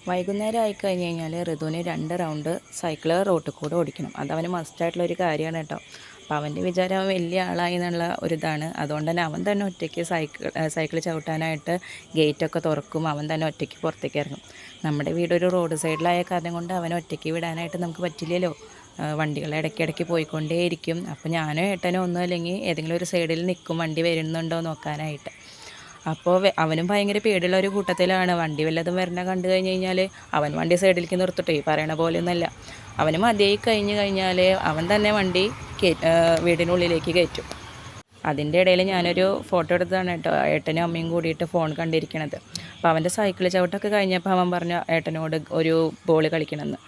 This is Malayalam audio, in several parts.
വൈകുന്നേരം ആയിക്കഴിഞ്ഞ് കഴിഞ്ഞാൽ ഋതുവിന് 2 റൗണ്ട് സൈക്കിള് റോട്ടിൽ കൂടെ ഓടിക്കണം. അതവന് മസ്റ്റായിട്ടുള്ളൊരു കാര്യമാണ് കേട്ടോ. അപ്പോൾ അവൻ്റെ വിചാരം അവൻ വലിയ ആളായി എന്നുള്ള ഒരിതാണ്. അതുകൊണ്ട് തന്നെ അവൻ തന്നെ ഒറ്റയ്ക്ക് സൈക്കിൾ ചവിട്ടാനായിട്ട് ഗേറ്റൊക്കെ തുറക്കും. അവൻ തന്നെ ഒറ്റയ്ക്ക് പുറത്തേക്ക് ഇറങ്ങും. നമ്മുടെ വീടൊരു റോഡ് സൈഡിലായ കാരണം കൊണ്ട് അവനെ ഒറ്റയ്ക്ക് വിടാനായിട്ട് നമുക്ക് പറ്റില്ലല്ലോ. വണ്ടികൾ ഇടയ്ക്കിടയ്ക്ക് പോയിക്കൊണ്ടേയിരിക്കും. അപ്പോൾ ഞാനോ ഏട്ടനോ ഒന്നും അല്ലെങ്കിൽ ഏതെങ്കിലും ഒരു സൈഡിൽ നിൽക്കും വണ്ടി വരുന്നുണ്ടോ നോക്കാനായിട്ട്. അപ്പോൾ അവനും ഭയങ്കര പേടിയുള്ള ഒരു കൂട്ടത്തിലാണ്. വണ്ടി വല്ലതും വരണ കണ്ടു കഴിഞ്ഞ് കഴിഞ്ഞാൽ അവൻ വണ്ടി സൈഡിലേക്ക് നിർത്തിട്ടേ പറയണ പോലെ ഒന്നുമല്ല. അവന് മതിയായി കഴിഞ്ഞ് കഴിഞ്ഞാൽ അവൻ തന്നെ വണ്ടി വീടിനുള്ളിലേക്ക് കയറ്റും. അതിൻ്റെ ഇടയിൽ ഞാനൊരു ഫോട്ടോ എടുത്തതാണ് കേട്ടോ, ഏട്ടനും അമ്മയും കൂടിയിട്ട് ഫോൺ കണ്ടിരിക്കണത്. അപ്പോൾ അവൻ്റെ സൈക്കിൾ ചവിട്ടൊക്കെ കഴിഞ്ഞപ്പോൾ അവൻ പറഞ്ഞു ഏട്ടനോട് ഒരു ബോൾ കളിക്കണമെന്ന്.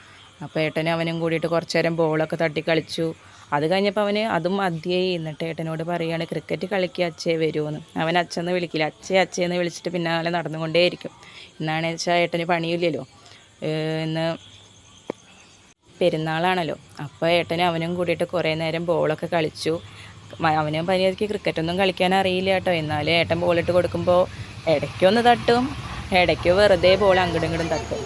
അപ്പോൾ ഏട്ടനും അവനും കൂടിയിട്ട് കുറച്ച് നേരം ബോളൊക്കെ തട്ടി കളിച്ചു. അത് കഴിഞ്ഞപ്പോൾ അവന് അതും മതിയായി. എന്നിട്ട് ഏട്ടനോട് പറയുകയാണ് ക്രിക്കറ്റ് കളിക്കുക അച്ഛേ വരുമെന്ന്. അവൻ അച്ഛന്ന് വിളിക്കില്ല, അച്ഛയെന്ന് വിളിച്ചിട്ട് പിന്നാലെ നടന്നുകൊണ്ടേയിരിക്കും. എന്നാണെന്ന് വെച്ചാൽ ഏട്ടന് പണിയില്ലല്ലോ, ഇന്ന് പെരുന്നാളാണല്ലോ. അപ്പോൾ ഏട്ടനും അവനും കൂടിയിട്ട് കുറേ നേരം ബോളൊക്കെ കളിച്ചു. അവനും പനിയൊക്കെ ക്രിക്കറ്റൊന്നും കളിക്കാൻ അറിയില്ല കേട്ടോ. എന്നാലും ഏട്ടൻ ബോളിട്ട് കൊടുക്കുമ്പോൾ ഇടയ്ക്കൊന്ന് തട്ടും, ഇടയ്ക്ക് വെറുതെ ബോൾ അങ്ങോട്ടും ഇങ്ങോട്ടും തട്ടും.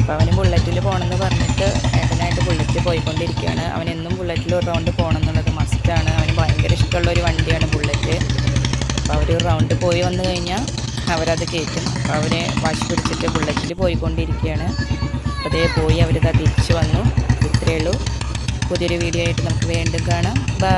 അപ്പോൾ അവന് ബുള്ളറ്റിൽ പോകണമെന്ന് പറഞ്ഞിട്ട് ഏട്ടനായിട്ട് ബുള്ളറ്റിൽ പോയിക്കൊണ്ടിരിക്കുകയാണ്. അവനെന്നും ബുള്ളറ്റിൽ ഒരു റൗണ്ട് പോകണം എന്നുള്ളത് മസ്റ്റാണ്. അവന് ഭയങ്കര ഇഷ്ടമുള്ളൊരു വണ്ടിയാണ് ബുള്ളറ്റ്. അപ്പോൾ അവർ ഒരു റൗണ്ട് പോയി വന്നു കഴിഞ്ഞാൽ അവരത് കയറ്റും. അപ്പോൾ അവരെ വാശി പിടിച്ചിട്ട് ബുള്ളറ്റിൽ പോയിക്കൊണ്ടിരിക്കുകയാണ്. അപ്പോൾ അതേ പോയി അവരിതാ തിരിച്ചു വന്നു. ഇത്രയേ ഉള്ളൂ. പുതിയൊരു വീഡിയോ ആയിട്ട് നമുക്ക് വീണ്ടും കാണാം. ബൈ.